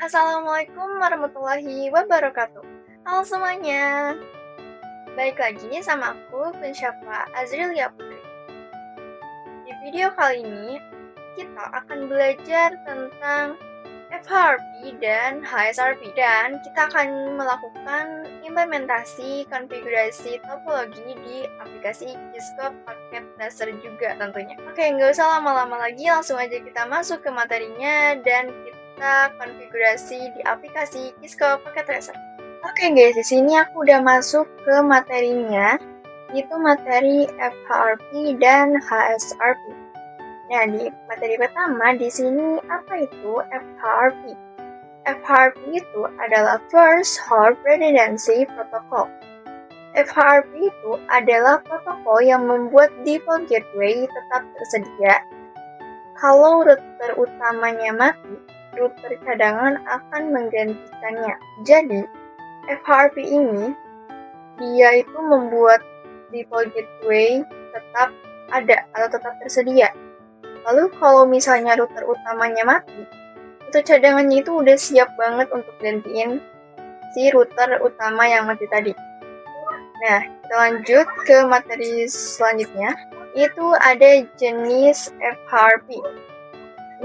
Assalamualaikum warahmatullahi wabarakatuh. Halo semuanya, balik lagi sama aku, Pensyapa Azrilia Putri. Di video kali ini, kita akan belajar tentang FHRP dan HSRP, dan kita akan melakukan implementasi konfigurasi topologi di aplikasi Qiskop paket dasar juga tentunya. Oke, nggak usah lama-lama lagi, langsung aja kita masuk ke materinya dan kita konfigurasi di aplikasi Qiskop paket dasar. Oke guys, di sini aku udah masuk ke materinya, itu materi FHRP dan HSRP. Nah, di materi pertama di sini apa itu FHRP? FHRP itu adalah First Hop Redundancy Protocol. FHRP itu adalah protokol yang membuat default gateway tetap tersedia. Kalau router utamanya mati, router cadangan akan menggantikannya. Jadi, FHRP ini dia itu membuat default gateway tetap ada atau tetap tersedia. Lalu kalau misalnya router utamanya mati, router cadangannya itu udah siap banget untuk gantiin si router utama yang mati tadi. Nah, kita lanjut ke materi selanjutnya. Itu ada jenis FHRP.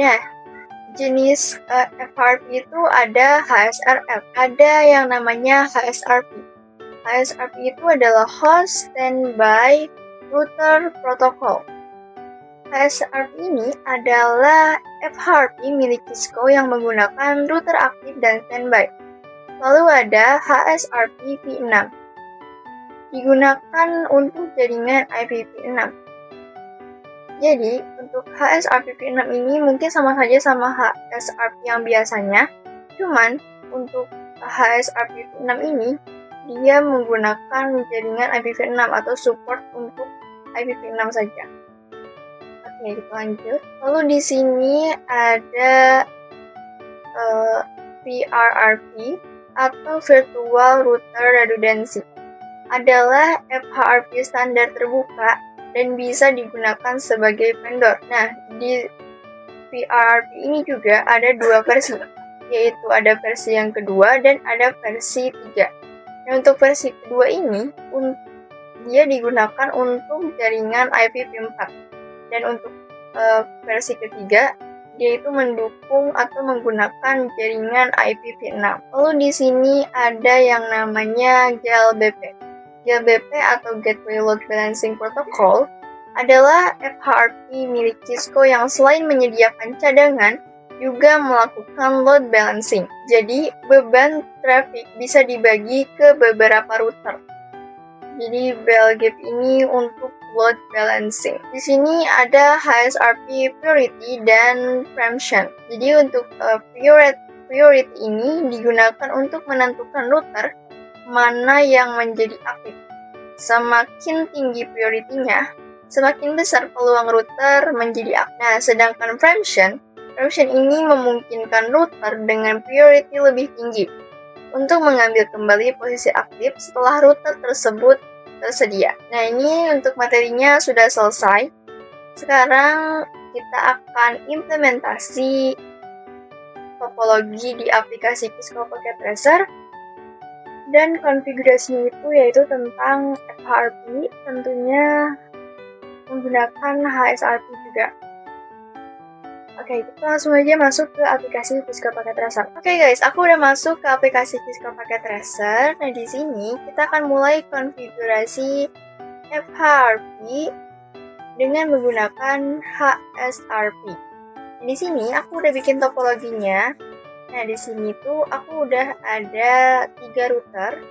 Nah, jenis FHRP itu ada HSRF, ada yang namanya HSRP. HSRP itu adalah Host Standby Router Protocol. HSRP ini adalah FHRP milik Cisco yang menggunakan router aktif dan standby. Lalu ada HSRP v6, digunakan untuk jaringan IPv6. Jadi, untuk HSRP v6 ini mungkin sama saja sama HSRP yang biasanya, cuman untuk HSRP v6 ini dia menggunakan jaringan IPv6 atau support untuk IPv6 saja. Oke, kita lanjut. Lalu di sini ada VRRP atau Virtual Router Redundancy. Adalah FHRP standar terbuka dan bisa digunakan sebagai vendor. Nah, di VRRP ini juga ada dua versi, yaitu ada versi yang kedua dan ada versi 3. Nah, untuk versi kedua ini, dia digunakan untuk jaringan IPv4. Dan untuk versi ketiga, dia itu mendukung atau menggunakan jaringan IPv6. Lalu di sini ada yang namanya GLBP. GLBP atau Gateway Load Balancing Protocol adalah FHRP milik Cisco yang selain menyediakan cadangan, juga melakukan load balancing. Jadi, beban traffic bisa dibagi ke beberapa router. Jadi BLGAP ini untuk load balancing. Di sini ada HSRP priority dan preemption. Jadi untuk priority ini digunakan untuk menentukan router mana yang menjadi aktif. Semakin tinggi prioritinya, semakin besar peluang router menjadi aktif. Nah, sedangkan preemption ini memungkinkan router dengan priority lebih tinggi untuk mengambil kembali posisi aktif setelah router tersebut tersedia. Nah, ini untuk materinya sudah selesai. Sekarang kita akan implementasi topologi di aplikasi Qiskop Packet Tracer, dan konfigurasinya itu yaitu tentang FHRP, tentunya menggunakan HSRP juga. Oke, kita langsung aja masuk ke aplikasi Qiskop Packet Tracer. Oke guys, aku udah masuk ke aplikasi Qiskop Packet Tracer. Nah, di sini kita akan mulai konfigurasi FHRP dengan menggunakan HSRP. Di sini aku udah bikin topologinya. Nah, di sini tuh aku udah ada 3 router.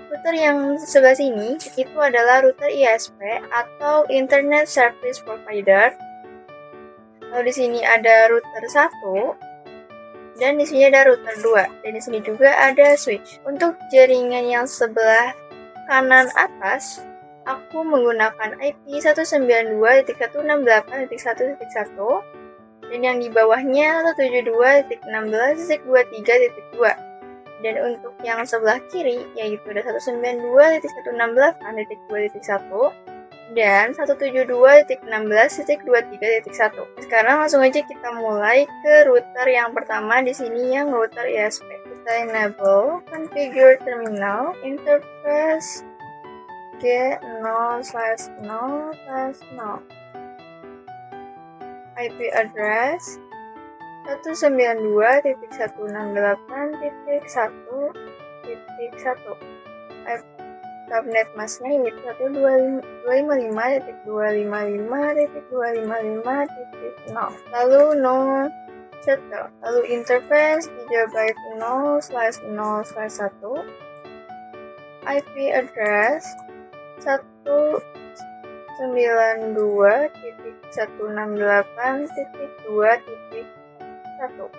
Router yang sebelah sini itu adalah router ISP atau Internet Service Provider. Lalu di sini ada router 1 dan di sini ada router 2, dan di sini juga ada switch. Untuk jaringan yang sebelah kanan atas, aku menggunakan IP 192.168.1.1, dan yang di bawahnya 172.16.23.2. Dan untuk yang sebelah kiri yaitu ada 192.168.2.1, dan 172.16.23.1. Sekarang langsung aja kita mulai ke router yang pertama di sini yang router ISP. Kita enable configure terminal interface G0/0/0 IP address 192.168.1.1. Subnet masknya ini 1.255.255.255.0. Lalu no shutdown. Lalu interface gigabyte 0/0/1. IP address 192.168.2.1.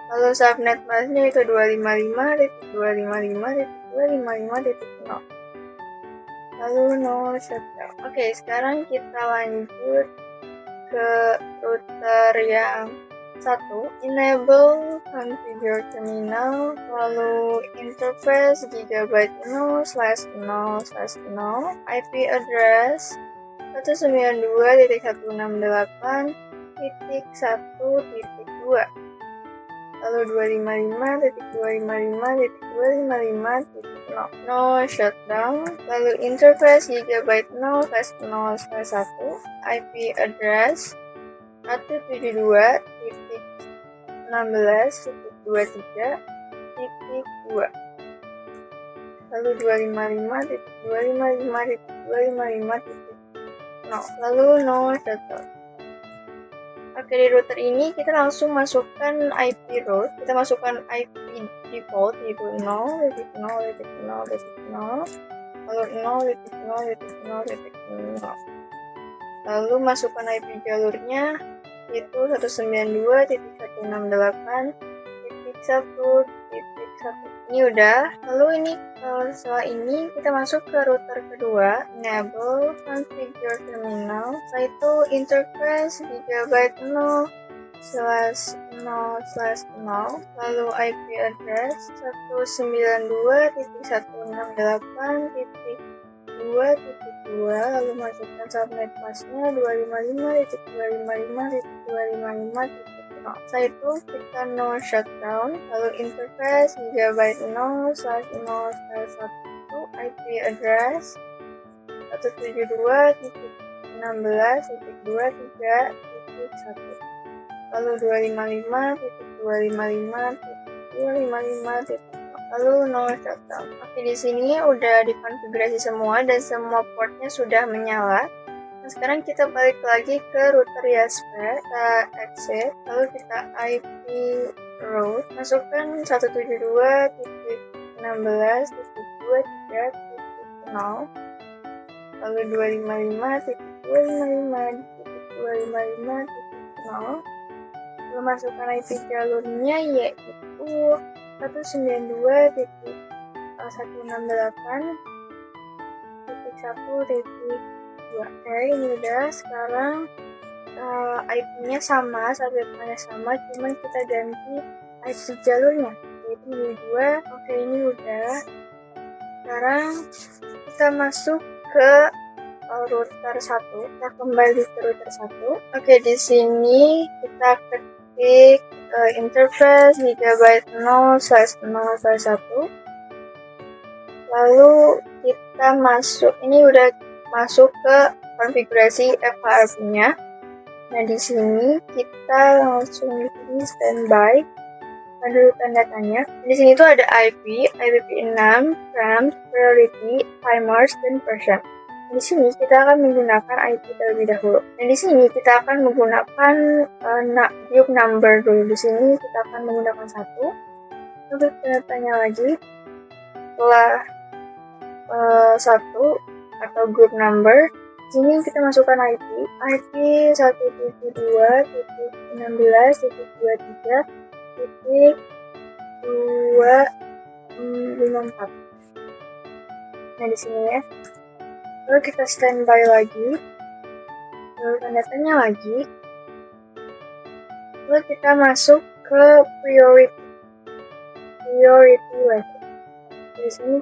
Lalu subnet masknya itu 255.255.255.0. Lalu no shutdown. Oke, sekarang kita lanjut ke router yang satu. Enable configure terminal, lalu interface gigabyte 0/0/0. IP address 192.168.1.2. Lalu 255.255.255.0. No shutdown. Lalu interface gigabyte 0/0/1. IP address 172.16.23.2. Lalu 255.255.255.0. Lalu no shutdown. Oke, di router ini kita langsung masukkan IP root. Kita masukkan IP default yaitu 0.0.0.0, lalu 0.0.0.0. Lalu masukkan IP jalurnya yaitu 192.168.1.1. Ini udah. Lalu ini setelah ini kita masuk ke router kedua, enable configure terminal. Setelah itu interface gigabyte 0/0/0, lalu IP address 192.168.2.2, lalu masukkan subnet masknya 255.255.255.0. Setelah itu kita no shutdown, lalu interface gigabyte 0/0/1, IP address 172.16.23.1, lalu 255.255.255.0, lalu no shutdown. Oke, di sini udah dikonfigurasi semua dan semua portnya sudah menyala. Nah, sekarang kita balik lagi ke router ISP, kita exit, lalu kita IP route, masukkan 172.16.23.0, lalu 255.255.255.0, lalu masukkan IP jalurnya yaitu 192.168.1.2. Oke, ini udah. Sekarang IP-nya sama, subnetnya sama, cuman kita ganti IP jalurnya yaitu ini 2. Oke, ini udah. Sekarang kita masuk ke router 1. Kita kembali ke router 1. Oke, di sini kita ketik interface gigabyte 0/0/1. Lalu kita masuk, ini udah masuk ke konfigurasi FHRP-nya. Nah, di sini kita langsung di sini standby. Ada tanda tanya. Di sini tuh ada IP, IPv6, RAM, priority, timers, dan version. Di sini kita akan menggunakan IP terlebih dahulu. Dan di sini kita akan menggunakan group number dulu. Di sini kita akan menggunakan 1. Lalu tanda tanya lagi. Setelah 1 atau group number, di sini kita masukkan IP 172.16.23.254. Nah, di sini ya. Lalu kita standby lagi. Lalu tanda tanya lagi. Lalu kita masuk ke priority level. Di sini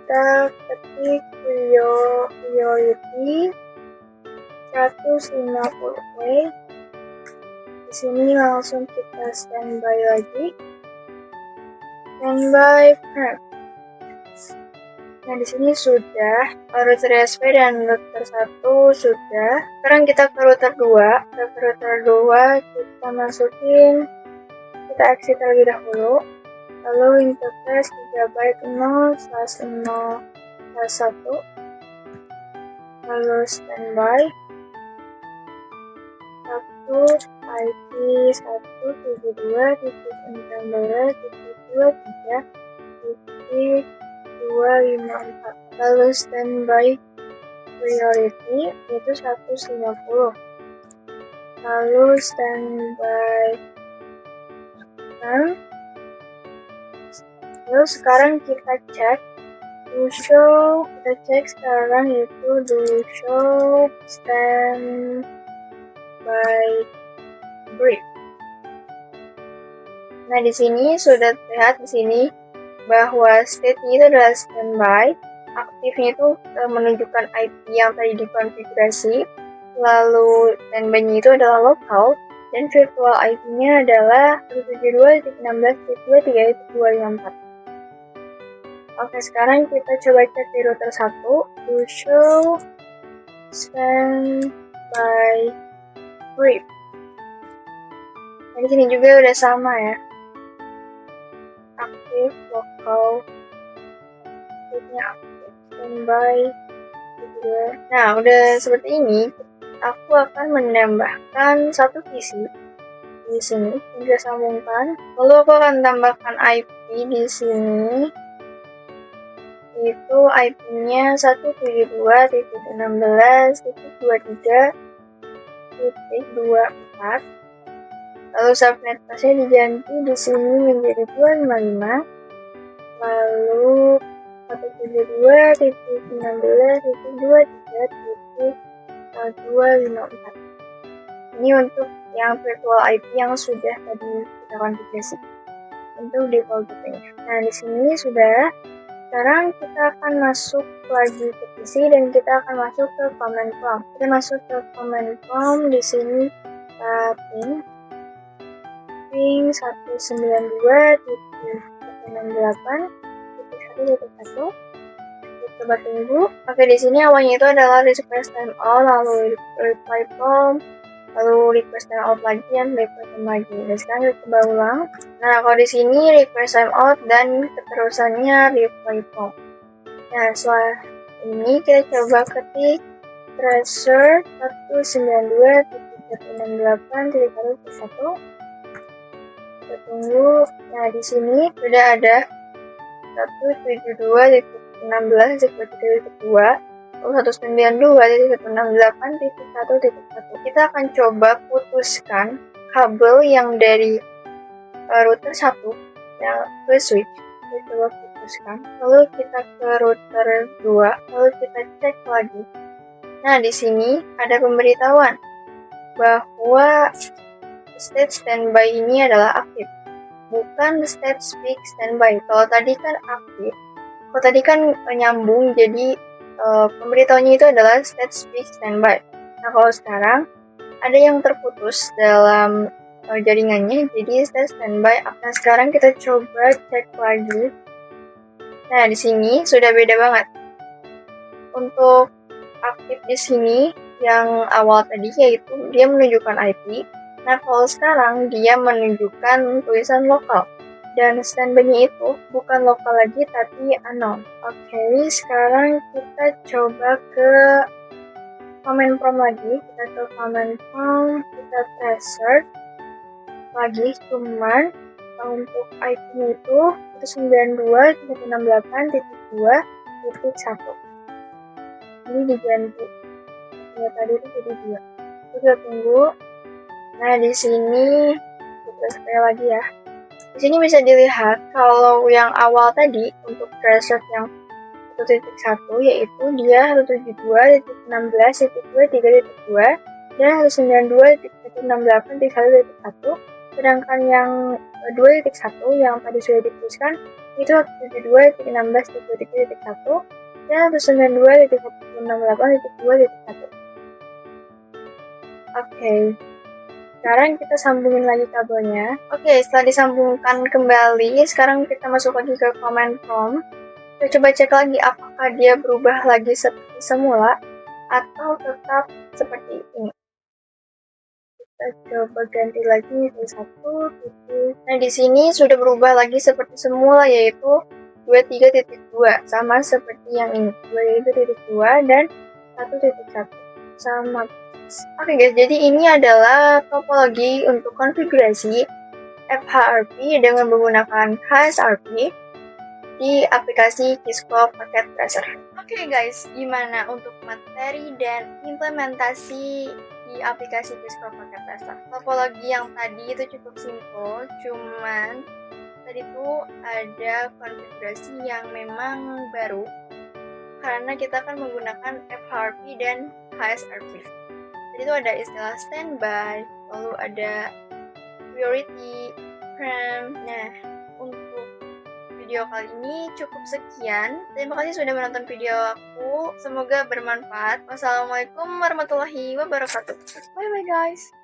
kita ketik priority 150. Oke. Di sini langsung kita standby lagi. Standby prep. Nah, di sini sudah router SP dan router 1 sudah. Sekarang kita ke router 2. Ke router 2 kita masukin, kita exit terlebih dahulu. Lalu interface GB 0/0/1. Lalu standby. 1 IP 172.19.23.254. Lalu standby priority itu 150. Lalu standby. Lalu sekarang kita cek kita cek sekarang itu do show standby brief. Nah, di sini sudah terlihat di sini bahwa state-nya itu adalah standby, aktifnya itu menunjukkan IP yang tadi dikonfigurasi, lalu standby-nya itu adalah lokal, dan virtual IP-nya adalah 172.16.23.254. Oke, sekarang kita coba cek di router 1, to show standby brief. Nah, di sini juga udah sama ya, aktif, lokal, state-nya aktif, standby juga. Nah, udah seperti ini. Aku akan menambahkan satu PC di sini, bisa sambungkan. Lalu aku akan tambahkan IP di sini. Itu IP-nya 172.16.23.24. Lalu subnet pasnya diganti di sini menjadi 255. Lalu 172.16.23.254. Ini untuk yang virtual IP yang sudah tadi kita konfigurasi untuk default IP-nya. Nah, di sini sudah. Sekarang kita akan masuk lagi ke PC dan kita akan masuk ke command prompt. Kita masuk ke command prompt, di sini kita ping 192.168.1.1. Coba tunggu. Oke, di sini awalnya itu adalah request time out, lalu reply prompt, lalu request time out lagi dan request time lagi. Dan sekarang kita coba ulang. Nah, kalau di sini request time out dan keterusannya reply prompt. Nah, setelah ini kita coba ketik tracer 192.168.1.1. Kita tunggu. Nah, di sini sudah ada 172.16.23.2, lalu 192.168.1.1. Kita akan coba putuskan kabel yang dari router 1 yang ke switch. Kita coba putuskan. Lalu kita ke router 2, lalu kita cek lagi. Nah, di sini ada pemberitahuan bahwa state standby ini adalah aktif, bukan state speak standby. Kalau tadi kan aktif, kalau tadi kan nyambung, jadi pemberitahuannya itu adalah state speak standby. Nah, kalau sekarang ada yang terputus dalam jaringannya, jadi state standby. Nah, sekarang kita coba cek lagi. Nah, di sini sudah beda banget. Untuk aktif di sini yang awal tadi yaitu dia menunjukkan IP. Nah, kalau sekarang dia menunjukkan tulisan lokal. Dan standby-nya itu bukan lokal lagi tapi unknown. Oke, sekarang kita coba ke command prompt lagi. Kita ke command prompt, kita tracer lagi, cuman untuk IP-nya itu 192.168.2.1. Ini diganti. Ya, tadi itu jadi 2. Kita tunggu. Nah, di sini kita sekali lagi ya. Di sini bisa dilihat kalau yang awal tadi untuk threshold yang 1.1 yaitu dia 172.16.23.2 dan 192.168.1.1. Sedangkan yang 2.1 yang tadi sudah dituliskan itu 72.16.3.1 dan 192.168.2.1. Oke, sekarang kita sambungin lagi kabelnya. Oke, setelah disambungkan kembali, sekarang kita masuk lagi ke command prompt. Kita coba cek lagi apakah dia berubah lagi seperti semula atau tetap seperti ini. Kita coba ganti lagi ke 1 Nah, di sini sudah berubah lagi seperti semula, yaitu 23.2 sama seperti yang ini, 23.2 dan 1.1 sama. Oke guys, jadi ini adalah topologi untuk konfigurasi FHRP dengan menggunakan HSRP di aplikasi Kisco Packet Tracer. Oke guys, gimana untuk materi dan implementasi di aplikasi Kisco Packet Tracer? Topologi yang tadi itu cukup simple, cuman tadi tuh ada konfigurasi yang memang baru karena kita akan menggunakan FHRP dan HSRP. Jadi itu ada istilah standby, lalu ada priority, prem. Nah, untuk video kali ini cukup sekian. Terima kasih sudah menonton video aku. Semoga bermanfaat. Wassalamualaikum warahmatullahi wabarakatuh. Bye bye guys.